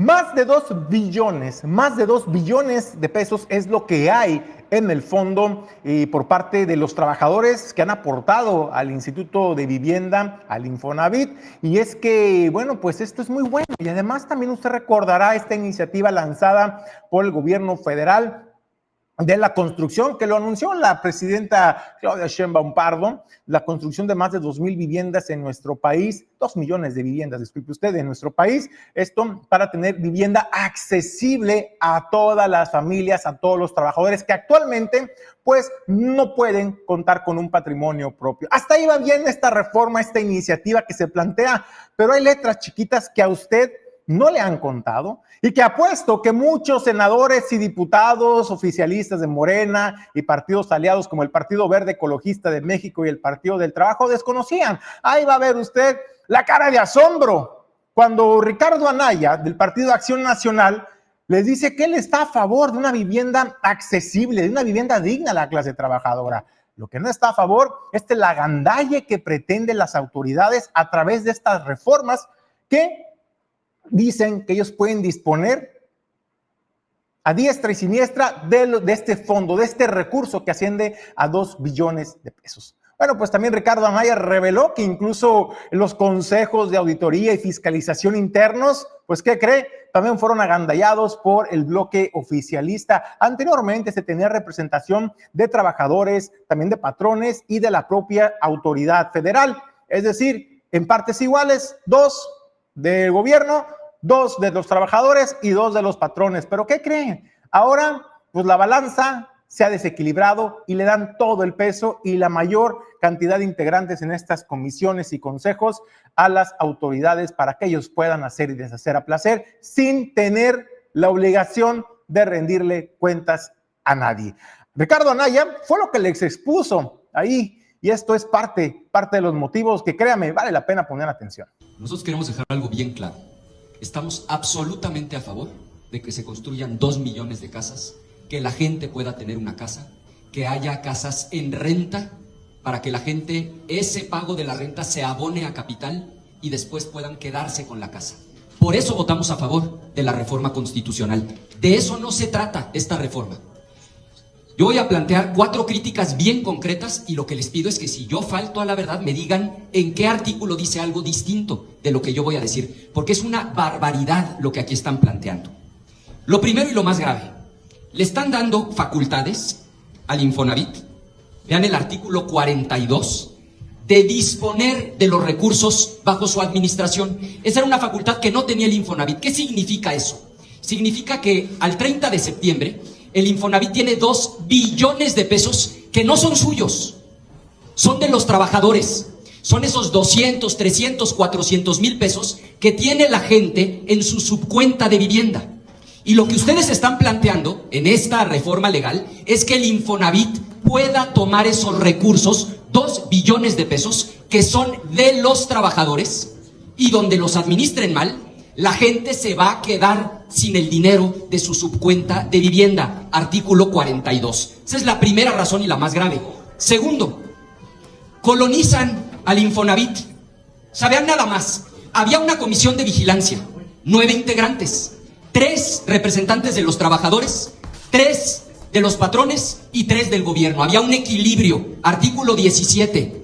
Más de 2 billones de pesos es lo que hay en el fondo por parte de los trabajadores que han aportado al Instituto de Vivienda, al Infonavit. Y es que, bueno, pues esto es muy bueno. Y además también usted recordará esta iniciativa lanzada por el gobierno federal de la construcción, que lo anunció la presidenta Claudia Sheinbaum Pardo, la construcción de más de 2,000 viviendas en nuestro país, 2 millones de viviendas, disculpe usted, en nuestro país, esto para tener vivienda accesible a todas las familias, a todos los trabajadores que actualmente pues no pueden contar con un patrimonio propio. Hasta ahí va bien esta reforma, esta iniciativa que se plantea, pero hay letras chiquitas que a usted no le han contado y que apuesto que muchos senadores y diputados oficialistas de Morena y partidos aliados como el Partido Verde Ecologista de México y el Partido del Trabajo desconocían. Ahí va a ver usted la cara de asombro cuando Ricardo Anaya del Partido Acción Nacional les dice que él está a favor de una vivienda accesible, de una vivienda digna a la clase trabajadora. Lo que no está a favor es el agandalle que pretenden las autoridades a través de estas reformas que dicen que ellos pueden disponer a diestra y siniestra de este fondo, de este recurso que asciende a 2 billones de pesos. Bueno, pues también Ricardo Anaya reveló que incluso los consejos de auditoría y fiscalización internos, pues ¿qué cree? También fueron agandallados por el bloque oficialista. Anteriormente se tenía representación de trabajadores, también de patrones y de la propia autoridad federal. Es decir, en partes iguales, 2 del gobierno, 2 de los trabajadores y 2 de los patrones. ¿Pero qué creen? Ahora, pues la balanza se ha desequilibrado y le dan todo el peso y la mayor cantidad de integrantes en estas comisiones y consejos a las autoridades para que ellos puedan hacer y deshacer a placer sin tener la obligación de rendirle cuentas a nadie. Ricardo Anaya fue lo que les expuso ahí y esto es parte de los motivos que, créame, vale la pena poner atención. Nosotros queremos dejar algo bien claro. Estamos absolutamente a favor de que se construyan 2 millones de casas, que la gente pueda tener una casa, que haya casas en renta para que la gente, ese pago de la renta se abone a capital y después puedan quedarse con la casa. Por eso votamos a favor de la reforma constitucional. De eso no se trata esta reforma. Yo voy a plantear 4 críticas bien concretas y lo que les pido es que si yo falto a la verdad me digan en qué artículo dice algo distinto de lo que yo voy a decir, porque es una barbaridad lo que aquí están planteando. Lo primero y lo más grave, le están dando facultades al Infonavit, vean el artículo 42, de disponer de los recursos bajo su administración. Esa era una facultad que no tenía el Infonavit. ¿Qué significa eso? Significa que al 30 de septiembre el Infonavit tiene 2 billones de pesos que no son suyos, son de los trabajadores. Son esos 200, 300, 400 mil pesos que tiene la gente en su subcuenta de vivienda. Y lo que ustedes están planteando en esta reforma legal es que el Infonavit pueda tomar esos recursos, 2 billones de pesos, que son de los trabajadores, y donde los administren mal, la gente se va a quedar sin el dinero de su subcuenta de vivienda. Artículo 42. Esa es la primera razón y la más grave. Segundo, colonizan al Infonavit. ¿Saben nada más? Había una comisión de vigilancia, 9 integrantes, 3 representantes de los trabajadores, 3 de los patrones y 3 del gobierno. Había un equilibrio. Artículo 17.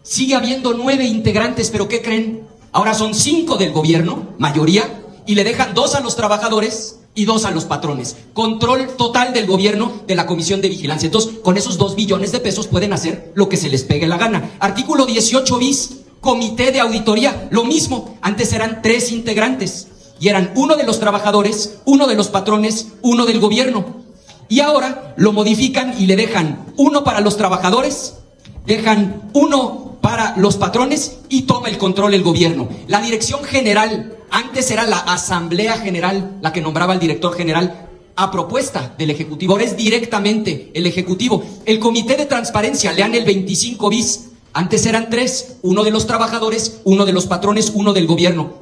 Sigue habiendo 9 integrantes, pero ¿qué creen? Ahora son 5 del gobierno, mayoría, y le dejan 2 a los trabajadores y 2 a los patrones. Control total del gobierno de la comisión de vigilancia. Entonces, con esos 2 billones de pesos pueden hacer lo que se les pegue la gana. Artículo 18 bis, comité de auditoría. Lo mismo, antes eran 3 integrantes y eran 1 de los trabajadores, 1 de los patrones, 1 del gobierno. Y ahora lo modifican y le dejan 1 para los trabajadores, dejan 1 para los patrones y toma el control el gobierno. La dirección general, antes era la asamblea general la que nombraba al director general a propuesta del ejecutivo, ahora es directamente el ejecutivo. El comité de transparencia, lean el 25 bis, antes eran 3, 1 de los trabajadores, 1 de los patrones, 1 del gobierno.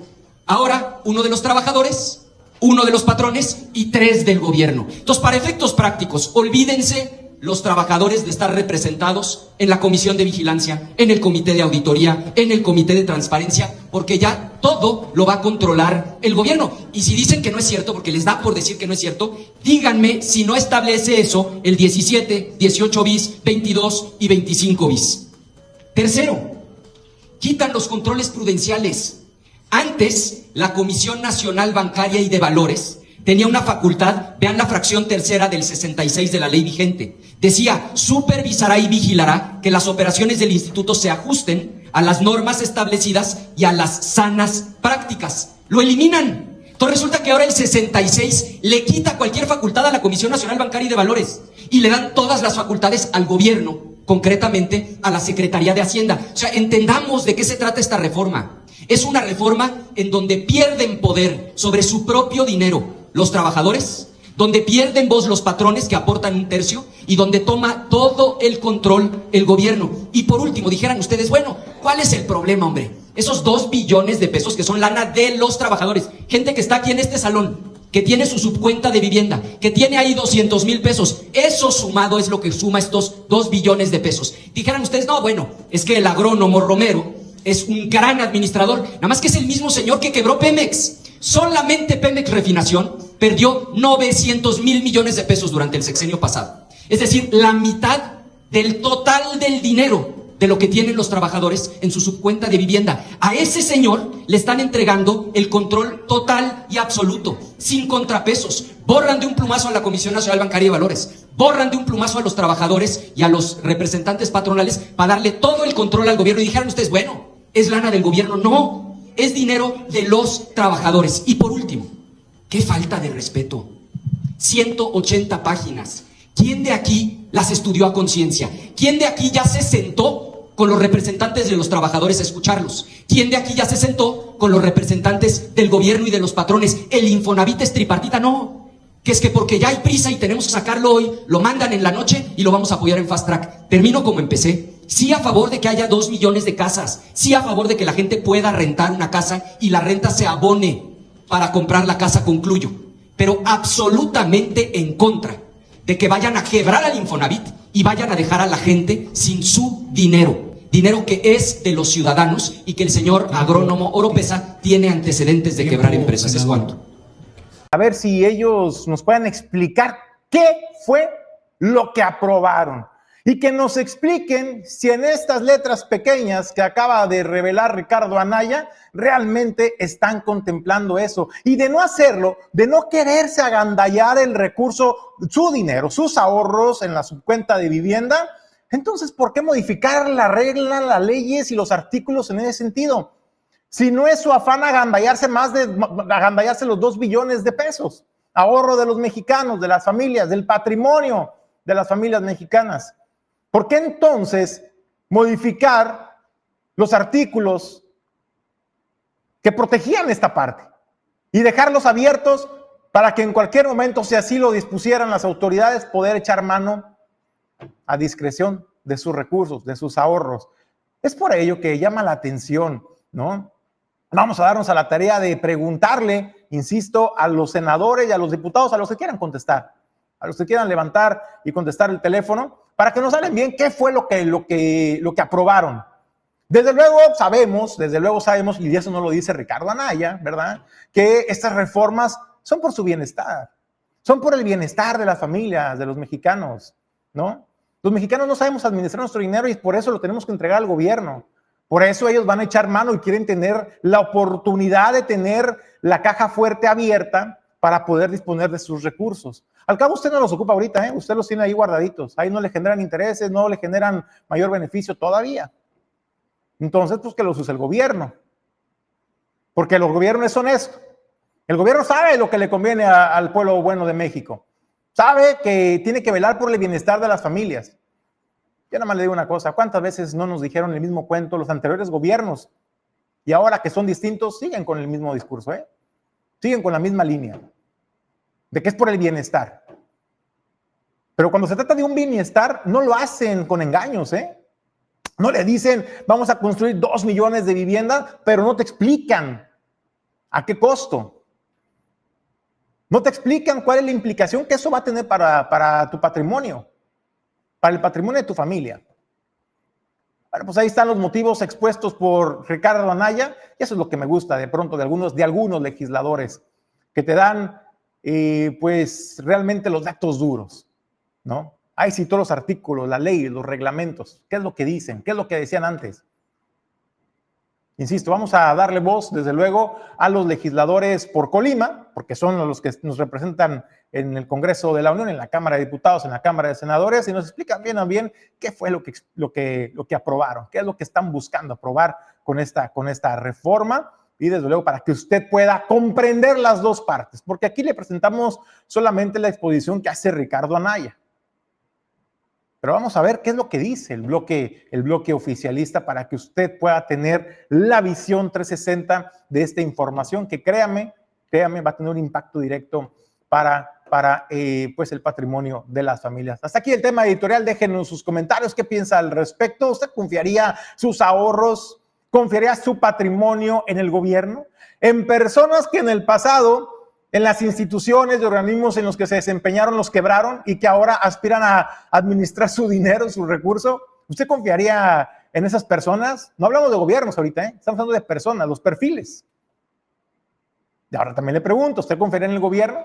Ahora 1 de los trabajadores, 1 de los patrones y 3 del gobierno. Entonces, para efectos prácticos, olvídense los trabajadores de estar representados en la comisión de vigilancia, en el comité de auditoría, en el comité de transparencia, porque ya todo lo va a controlar el gobierno. Y si dicen que no es cierto, porque les da por decir que no es cierto, díganme si no establece eso el 17, 18 bis, 22 y 25 bis. Tercero, quitan los controles prudenciales. Antes, la Comisión Nacional Bancaria y de Valores tenía una facultad, vean la fracción tercera del 66 de la ley vigente. Decía, supervisará y vigilará que las operaciones del instituto se ajusten a las normas establecidas y a las sanas prácticas. Lo eliminan. Entonces resulta que ahora el 66 le quita cualquier facultad a la Comisión Nacional Bancaria y de Valores y le dan todas las facultades al gobierno, concretamente a la Secretaría de Hacienda. O sea, entendamos de qué se trata esta reforma. Es una reforma en donde pierden poder sobre su propio dinero los trabajadores, donde pierden voz los patrones que aportan un tercio y donde toma todo el control el gobierno. Y por último, dijeran ustedes, bueno, ¿cuál es el problema, hombre? Esos 2 billones de pesos que son lana de los trabajadores, gente que está aquí en este salón, que tiene su subcuenta de vivienda, que tiene ahí 200,000 pesos, eso sumado es lo que suma estos 2 billones de pesos. Dijeran ustedes, no, bueno, es que el agrónomo Romero es un gran administrador, nada más que es el mismo señor que quebró Pemex. Solamente Pemex Refinación perdió 900,000 millones de pesos durante el sexenio pasado. Es decir, la mitad del total del dinero de lo que tienen los trabajadores en su subcuenta de vivienda. A ese señor le están entregando el control total y absoluto, sin contrapesos. Borran de un plumazo a la Comisión Nacional Bancaria y Valores, borran de un plumazo a los trabajadores y a los representantes patronales para darle todo el control al gobierno. Y dijeron ustedes, bueno, ¿es lana del gobierno? No, es dinero de los trabajadores. Y por último, qué falta de respeto. 180 páginas. ¿Quién de aquí las estudió a conciencia? ¿Quién de aquí ya se sentó con los representantes de los trabajadores a escucharlos? ¿Quién de aquí ya se sentó con los representantes del gobierno y de los patrones? El Infonavit es tripartita, no. Que es que porque ya hay prisa y tenemos que sacarlo hoy, lo mandan en la noche y lo vamos a apoyar en Fast Track. Termino como empecé. Sí a favor de que haya 2 millones de casas. Sí a favor de que la gente pueda rentar una casa y la renta se abone para comprar la casa, concluyo. Pero absolutamente en contra de que vayan a quebrar al Infonavit y vayan a dejar a la gente sin su dinero. Dinero que es de los ciudadanos y que el señor agrónomo Oropesa tiene antecedentes de quebrar empresas. ¿Es cuánto? A ver si ellos nos pueden explicar qué fue lo que aprobaron y que nos expliquen si en estas letras pequeñas que acaba de revelar Ricardo Anaya realmente están contemplando eso. Y de no hacerlo, de no quererse agandallar el recurso, su dinero, sus ahorros en la subcuenta de vivienda, entonces ¿por qué modificar la regla, las leyes y los artículos en ese sentido? Si no es su afán agandallarse agandallarse los 2 billones de pesos, ahorro de los mexicanos, de las familias, del patrimonio de las familias mexicanas. ¿Por qué entonces modificar los artículos que protegían esta parte y dejarlos abiertos para que en cualquier momento, si así lo dispusieran las autoridades, poder echar mano a discreción de sus recursos, de sus ahorros? Es por ello que llama la atención, ¿no? Vamos a darnos a la tarea de preguntarle, insisto, a los senadores y a los diputados, a los que quieran contestar, a los que quieran levantar y contestar el teléfono, para que nos hablen bien qué fue lo que aprobaron. Desde luego sabemos, y eso no lo dice Ricardo Anaya, ¿verdad?, que estas reformas son por su bienestar, son por el bienestar de las familias, de los mexicanos, ¿no? Los mexicanos no sabemos administrar nuestro dinero y por eso lo tenemos que entregar al gobierno. Por eso ellos van a echar mano y quieren tener la oportunidad de tener la caja fuerte abierta para poder disponer de sus recursos. Al cabo usted no los ocupa ahorita, usted los tiene ahí guardaditos. Ahí no le generan intereses, no le generan mayor beneficio todavía. Entonces, pues que los use el gobierno. Porque el gobierno es honesto. El gobierno sabe lo que le conviene al pueblo bueno de México. Sabe que tiene que velar por el bienestar de las familias. Yo nada más le digo una cosa, ¿cuántas veces no nos dijeron el mismo cuento los anteriores gobiernos? Y ahora que son distintos, siguen con el mismo discurso, siguen con la misma línea, de que es por el bienestar. Pero cuando se trata de un bienestar, no lo hacen con engaños, No le dicen, vamos a construir 2 millones de viviendas, pero no te explican a qué costo. No te explican cuál es la implicación que eso va a tener para tu patrimonio. para el patrimonio de tu familia. Bueno, pues ahí están los motivos expuestos por Ricardo Anaya, y eso es lo que me gusta de pronto de algunos legisladores, que te dan pues realmente los datos duros, ¿no? Ahí sí todos los artículos, la ley, los reglamentos, qué es lo que dicen, qué es lo que decían antes. Insisto, vamos a darle voz, desde luego, a los legisladores por Colima, porque son los que nos representan en el Congreso de la Unión, en la Cámara de Diputados, en la Cámara de Senadores, y nos explican bien a bien qué fue lo que aprobaron, qué es lo que están buscando aprobar con esta reforma, y desde luego para que usted pueda comprender las dos partes, porque aquí le presentamos solamente la exposición que hace Ricardo Anaya. Pero vamos a ver qué es lo que dice el bloque oficialista para que usted pueda tener la visión 360 de esta información que créame, va a tener un impacto directo para pues el patrimonio de las familias. Hasta aquí el tema editorial. Déjenos sus comentarios. ¿Qué piensa al respecto? ¿Usted confiaría sus ahorros, confiaría su patrimonio en el gobierno? En personas que en el pasado, en las instituciones y organismos en los que se desempeñaron, los quebraron y que ahora aspiran a administrar su dinero, su recurso. ¿Usted confiaría en esas personas? No hablamos de gobiernos ahorita, estamos hablando de personas, los perfiles. Y ahora también le pregunto, ¿usted confiaría en el gobierno?